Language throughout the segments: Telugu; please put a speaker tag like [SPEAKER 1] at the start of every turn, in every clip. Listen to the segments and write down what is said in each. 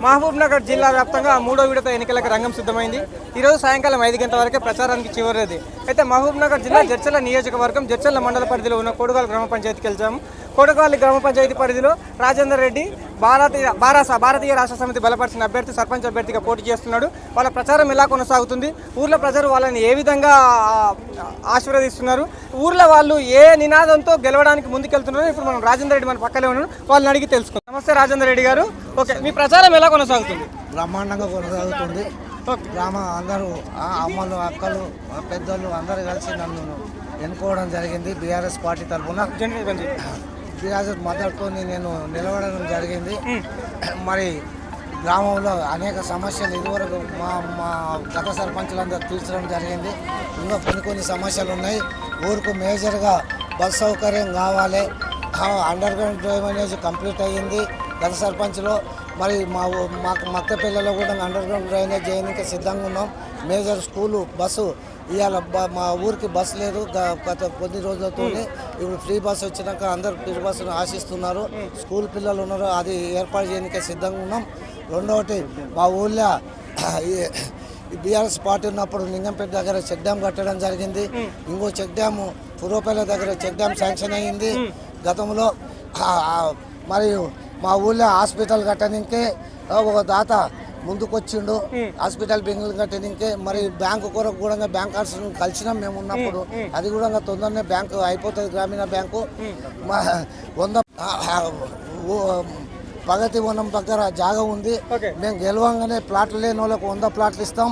[SPEAKER 1] మహబూబ్ నగర్ జిల్లా వ్యాప్తంగా మూడో విడత ఎన్నికలకు రంగం సిద్ధమైంది. ఈరోజు సాయంకాలం 5 గంటల వరకే ప్రచారానికి చివరిది. అయితే మహబూబ్ నగర్ జిల్లా జడ్చర్ల నియోజకవర్గం జడ్చర్ల మండల పరిధిలో ఉన్న కొడగాలి గ్రామ పంచాయతీకి వెళ్తాము. కొడగాలి గ్రామ పంచాయతీ పరిధిలో రాజేందర్ రెడ్డి భారతీయ రాష్ట్ర సమితి బలపరిచిన అభ్యర్థి సర్పంచ్ అభ్యర్థిగా పోటీ చేస్తున్నాడు. వాళ్ళ ప్రచారం ఎలా కొనసాగుతుంది, ఊర్లో ప్రజలు వాళ్ళని ఏ విధంగా ఆశీర్వదిస్తున్నారు, ఊర్లో వాళ్ళు ఏ నినాదంతో గెలవడానికి ముందుకెళ్తున్నారు, ఇప్పుడు మనం రాజేందర్ రెడ్డి మన పక్కనే ఉన్నాడు, వాళ్ళని అడిగి తెలుసుకుందాం. నమస్తే రాజేందర్ రెడ్డి గారు. ఓకే, మీ ప్రచారం ఎలా కొనసాగుతుంది?
[SPEAKER 2] బ్రహ్మాండంగా కొనసాగుతుంది. గ్రామ అందరూ అమ్మలు, అక్కలు, పెద్దలు అందరూ కలిసి నన్ను ఎన్నుకోవడం జరిగింది. బీఆర్ఎస్ పార్టీ తరఫున బీఆర్ఎస్ మద్దతుతో నేను నిలబడడం జరిగింది. మరి గ్రామంలో అనేక సమస్యలు ఇదివరకు మా గత సర్పంచులందరూ తీర్చడం జరిగింది. ఇంకా కొన్ని సమస్యలు ఉన్నాయి. ఊరుకు మేజర్గా బస్ సౌకర్యం కావాలి. అండర్ గ్రౌండ్ డ్రైనేజ్ కంప్లీట్ అయ్యింది గత సర్పంచ్లో. మరి మాకు మత్తపల్లిలో కూడా అండర్ గ్రౌండ్ డ్రైనేజ్ చేయడానికి సిద్ధంగా ఉన్నాం. మేజర్ స్కూలు బస్సు ఇవాళ మా ఊరికి బస్సు లేదు గత కొద్ది రోజులతో. ఇప్పుడు ఫ్రీ బస్సు వచ్చినాక అందరూ ఫ్రీ బస్సును ఆశిస్తున్నారు. స్కూల్ పిల్లలు ఉన్నారు, అది ఏర్పాటు చేయడానికి సిద్ధంగా ఉన్నాం. రెండవది, మా ఊళ్ళో బీఆర్ఎస్ పార్టీ ఉన్నప్పుడు లింగంపేట దగ్గర చెక్ డ్యామ్ కట్టడం జరిగింది. ఇంకో చెక్ డ్యాము పురోపల్లి దగ్గర చెక్ డ్యామ్ శాంక్షన్ అయ్యింది గతంలో. మరియు మా ఊళ్ళో హాస్పిటల్ కట్టడానికే ఒక దాత ముందుకొచ్చిండు. Hospital building కట్టడానికే. మరి బ్యాంకు కొరకు కూడా బ్యాంక్ కార్డ్స్ కలిసినాం మేము ఉన్నప్పుడు. అది కూడా తొందరనే బ్యాంకు అయిపోతుంది. గ్రామీణ బ్యాంకు 100 ప్రగతి వనం దగ్గర జాగా ఉంది. మేము గెలవంగానే ప్లాట్లు లేని వాళ్ళకు 100 ప్లాట్లు ఇస్తాం.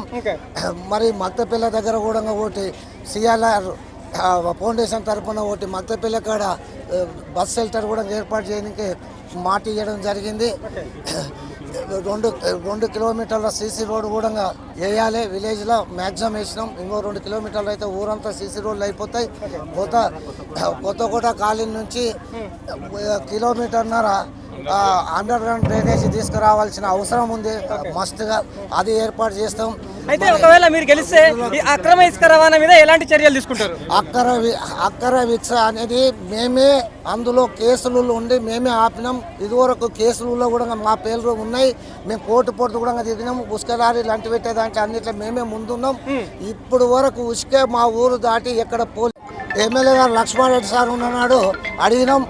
[SPEAKER 2] మరి మక్తపల్లి దగ్గర కూడా ఒకటి సిఆర్ఆర్ ఫౌండేషన్ తరఫున ఒకటి మక్తపల్లి కాడ బస్ షెల్టర్ కూడా ఏర్పాటు చేయడానికి మాట ఇవ్వడం జరిగింది. 2 కిలోమీటర్ల సీసీ రోడ్డు కూడా వేయాలి. విలేజ్లో మ్యాక్సిమం వేసినాం. ఇంకో 2 కిలోమీటర్లు అయితే ఊరంతా సీసీ రోడ్లు అయిపోతాయి. కొత్తకోట కాలనీ నుంచి 1.5 కిలోమీటర్న్నర అండర్ గ్రౌండ్ డ్రైనేజ్ తీసుకురావాల్సిన అవసరం ఉంది. మస్తుగా అది ఏర్పాటు చేస్తాం.
[SPEAKER 1] అయితే ఒకవేళ మీరు గెలిస్తే ఈ అక్రమ ఇసుక రవాణా మీద ఎలాంటి చర్యలు తీసుకుంటారు?
[SPEAKER 2] అక్రమ ఇసుక అనేది మేమే అందులో కేసులు ఉండి మేమే ఆపినాం. ఇదివరకు కేసులలో కూడా మా పేర్లు ఉన్నాయి. మేము కోర్టు పొట్టు కూడా దిగినాం. ఉసుక లారీ లాంటి పెట్టేదాంట్లో అన్నిట్లో మేమే ముందున్నాం. ఇప్పుడు వరకు ఉసుకే మా ఊరు దాటి ఎక్కడ ఎమ్మెల్యే గారు లక్ష్మారెడ్డి సార్ ఉన్నాడు, అడిగినాం.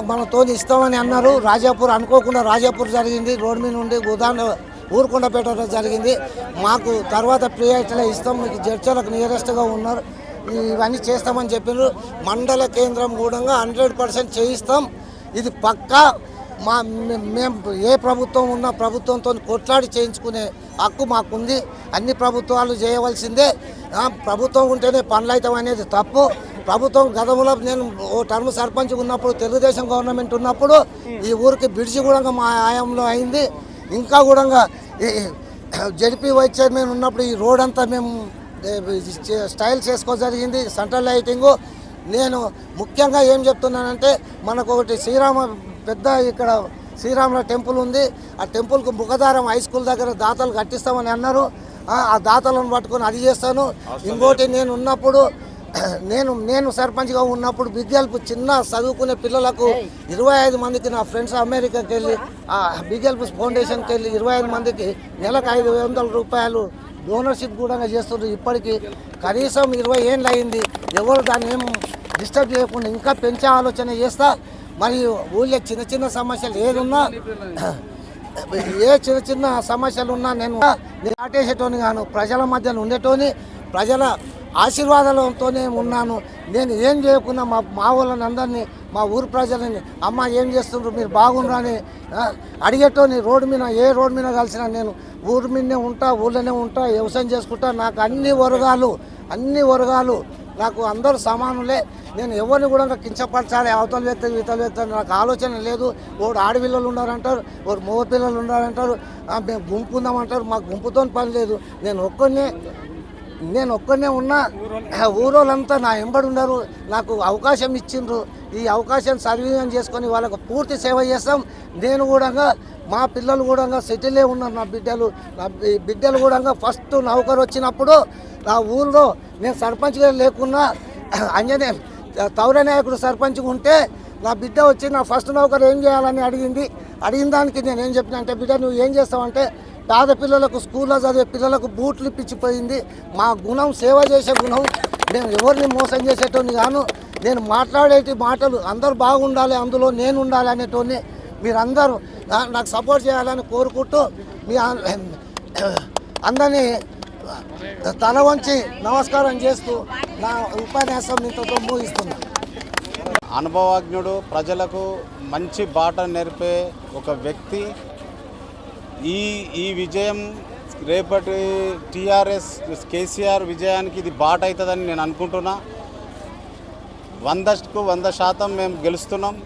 [SPEAKER 2] మనతో ఇస్తామని అన్నారు. రాజాపూర్ అనుకోకుండా రాజాపూర్ జరిగింది. రోడ్ మీద నుండి ఉదాహరణ ఊరుకొండపేట జరిగింది. మాకు తర్వాత ప్రియారిటీలో ఇస్తాం, మీకు జడ్చర్లకు నియరెస్ట్గా ఉన్నారు, ఇవన్నీ చేస్తామని చెప్పారు. మండల కేంద్రం కూడా 100% చేయిస్తాం. ఇది పక్కా. మేము ఏ ప్రభుత్వం ఉన్నా ప్రభుత్వంతో కొట్లాడి చేయించుకునే హక్కు మాకుంది. అన్ని ప్రభుత్వాలు చేయవలసిందే. ప్రభుత్వం ఉంటేనే పనులు అవుతాం అనేది తప్పు. ప్రభుత్వం గతంలో నేను ఓ టర్మ్ సర్పంచ్ ఉన్నప్పుడు తెలుగుదేశం గవర్నమెంట్ ఉన్నప్పుడు ఈ ఊరికి బ్రిడ్జి కూడా మా ఆయంలో అయింది. ఇంకా కూడా జడ్పీ వైస్ చైర్మన్ ఉన్నప్పుడు ఈ రోడ్ అంతా మేము స్టైల్ చేసుకో జరిగింది. Central lighting. నేను ముఖ్యంగా ఏం చెప్తున్నానంటే, మనకు ఒకటి పెద్ద ఇక్కడ శ్రీరాముల టెంపుల్ ఉంది. ఆ టెంపుల్కు ముఖదారం హై స్కూల్ దగ్గర దాతలు కట్టిస్తామని అన్నారు. ఆ దాతలను పట్టుకొని అది చేస్తాను. ఇంకోటి నేను సర్పంచ్గా ఉన్నప్పుడు బిగ్ హెల్ప్ చిన్న చదువుకునే పిల్లలకు 25 మందికి నా ఫ్రెండ్స్ అమెరికాకి వెళ్ళి ఆ బిగ్ హెల్ప్ ఫౌండేషన్కి వెళ్ళి 25 మందికి నెలకు 500 రూపాయలు డోనర్షిప్ కూడా చేస్తున్నారు. ఇప్పటికీ కనీసం 20 ఏళ్ళు అయింది. ఎవరు దాన్ని ఏం డిస్టర్బ్ చేయకుండా ఇంకా పెంచే ఆలోచన చేస్తా. మరియు ఊళ్ళో చిన్న సమస్యలు ఏదున్నా చిన్న సమస్యలు ఉన్నా నేను దాటేసేటోని గాను, ప్రజల మధ్యన ఉండేటోని, ప్రజల ఆశీర్వాదాలతోనే ఉన్నాను. నేను ఏం చేయకుండా మా వాళ్ళని అందరినీ, మా ఊరు ప్రజలని, అమ్మ ఏం చేస్తుండ్రు మీరు బాగుండ్రు అని అడిగేటోని. రోడ్డు మీద ఏ రోడ్డు మీద కలిసినా నేను ఊరి మీదనే ఉంటా, ఊళ్ళోనే ఉంటా, వ్యవసాయం చేసుకుంటా. నాకు అన్ని వర్గాలు నాకు అందరూ సమానులే. నేను ఎవరిని కూడా కించపరచాలి, అవతల వ్యక్తి ఇతల వ్యక్తి నాకు ఆలోచన లేదు. ఒకడు ఆడపిల్లలు ఉన్నారంటారు, ఒకరు మగ పిల్లలు ఉన్నారంటారు, మేము గుంపు ఉందామంటారు. మాకు గుంపుతో పని లేదు. నేను ఒక్కనే ఉన్నా. ఊరోళ్ళంతా నా వెంబడి ఉన్నారు. నాకు అవకాశం ఇచ్చిండ్రు. ఈ అవకాశాన్ని సద్వినియోగం చేసుకొని వాళ్ళకు పూర్తి సేవ చేస్తాం. నేను కూడా మా పిల్లలు కూడా సెటిలే ఉన్నారు. నా బిడ్డలు కూడా ఫస్ట్ నౌకరు వచ్చినప్పుడు నా ఊళ్ళో నేను సర్పంచ్గా లేకున్నా తౌర నాయకుడు సర్పంచ్గా ఉంటే నా బిడ్డ వచ్చి నా ఫస్ట్ నౌకరు ఏం చేయాలని అడిగిన దానికి నేను ఏం చెప్పిన అంటే, బిడ్డ నువ్వు ఏం చేస్తావంటే పేద పిల్లలకు స్కూల్లో చదివే పిల్లలకు బూట్లు ఇప్పించిపోయింది. మా గుణం సేవ చేసే గుణం, నేను ఎవరిని మోసం చేసేటోని గాను, నేను మాట్లాడేటి మాటలు అందరూ బాగుండాలి, అందులో నేను ఉండాలి అనేటోని మీరందరూ నాకు సపోర్ట్ చేయాలని కోరుకుంటూ మీ అందరినీ తల వంచి నమస్కారం చేస్తూ నా ఉపన్యాసం ఇంతతో ముగిస్తున్నాను.
[SPEAKER 3] అనుభవజ్ఞుడు, ప్రజలకు మంచి బాట నేర్పే ఒక వ్యక్తి. ఈ విజయం రేపటి టీఆర్ఎస్ కేసీఆర్ విజయానికి ఇది బాట అవుతుందని నేను అనుకుంటున్నా. 100కు 100% మేము గెలుస్తున్నాం.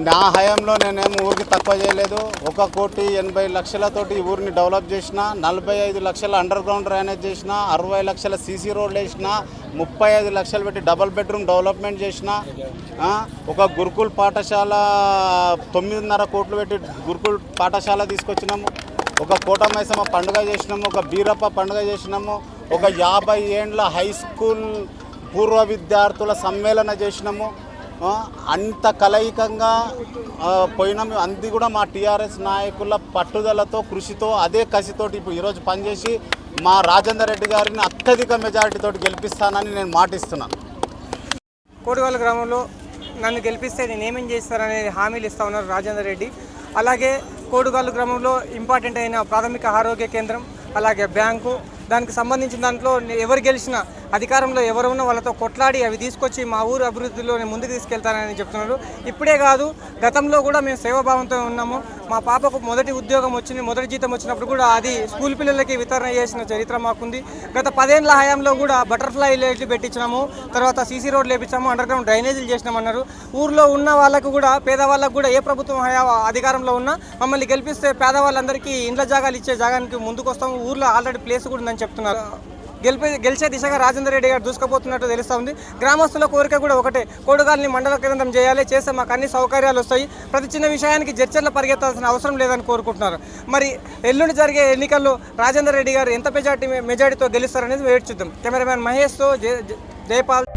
[SPEAKER 3] నా హయాంలో నేనేం ఊరికి తక్కువ చేయలేదు. 1,80,00,000తోటి ఈ ఊరిని డెవలప్ చేసిన, 45 లక్షల అండర్ గ్రౌండ్ డ్రైనేజ్ చేసిన, 60 లక్షల సీసీ రోడ్లు వేసిన, 35 లక్షలు పెట్టి డబల్ బెడ్రూమ్ డెవలప్మెంట్ చేసిన, ఒక గురుకుల్ పాఠశాల 9.5 కోట్లు పెట్టి గురుకుల్ పాఠశాల తీసుకొచ్చినాము, ఒక కోటమైసమ్మ పండుగ చేసినాము, ఒక బీరప్ప పండుగ చేసినాము, ఒక 50 ఏండ్ల హై స్కూల్ పూర్వ విద్యార్థుల సమ్మేళన చేసినాము. అంత కలయికంగా పోయినాము. అంది కూడా మా టీఆర్ఎస్ నాయకుల పట్టుదలతో, కృషితో, అదే కసితోటి ఇప్పుడు ఈరోజు పనిచేసి మా రాజేందర్ రెడ్డి గారిని అత్యధిక మెజారిటీతో గెలిపిస్తానని నేను మాటిస్తున్నాను.
[SPEAKER 1] కోడుగల్లు గ్రామంలో నన్ను గెలిపిస్తే నేను ఏమేం చేస్తాననే హామీలు ఇస్తా ఉన్నారు రాజేందర్ రెడ్డి. అలాగే కోడుగల్లు గ్రామంలో ఇంపార్టెంట్ అయిన ప్రాథమిక ఆరోగ్య కేంద్రం, అలాగే బ్యాంకు, దానికి సంబంధించిన దాంట్లో ఎవరు గెలిచినా అధికారంలో ఎవరు ఉన్నా వాళ్ళతో కొట్లాడి అవి తీసుకొచ్చి మా ఊరు అభివృద్ధిలో నేను ముందుకు తీసుకెళ్తానని చెప్తున్నారు. ఇప్పుడే కాదు, గతంలో కూడా మేము సేవాభావంతో ఉన్నాము. మా పాపకు మొదటి ఉద్యోగం వచ్చింది, మొదటి జీతం వచ్చినప్పుడు కూడా అది స్కూల్ పిల్లలకి వితరణ చేసిన చరిత్ర మాకుంది. గత 10 ఏళ్ల హయాంలో కూడా బటర్ఫ్లై లైట్లు పెట్టించినాము, తర్వాత సీసీ రోడ్లు వేపించాము, అండర్ గ్రౌండ్ డ్రైనేజీలు చేసినామన్నారు. ఊర్లో ఉన్న వాళ్ళకు కూడా, పేదవాళ్ళకు కూడా ఏ ప్రభుత్వం అధికారంలో ఉన్నా మమ్మల్ని గెలిపిస్తే పేదవాళ్ళందరికీ ఇండ్ల జాగాలు ఇచ్చే జాగానికి ముందుకు వస్తాము. ఊర్లో ఆల్రెడీ ప్లేస్ కూడా ఉందని చెప్తున్నారు. గెలిచే దిశగా రాజేందర్ రెడ్డి గారు దూసుకుపోతున్నట్టు తెలుస్తూ ఉంది. గ్రామస్తుల కోరిక కూడా ఒకటే, కోడుగల్లుని మండల కేంద్రం చేయాలి, చేస్తే మాకు అన్ని సౌకర్యాలు వస్తాయి, ప్రతి చిన్న విషయానికి జడ్చర్ల పరిగెత్తాల్సిన అవసరం లేదని కోరుకుంటున్నారు. మరి ఎల్లుండి జరిగే ఎన్నికల్లో రాజేందర్ రెడ్డి గారు ఎంత మెజార్టీతో గెలుస్తారనేది వేచి చూద్దాం. కెమెరామ్యాన్ మహేష్తో జయపాల్.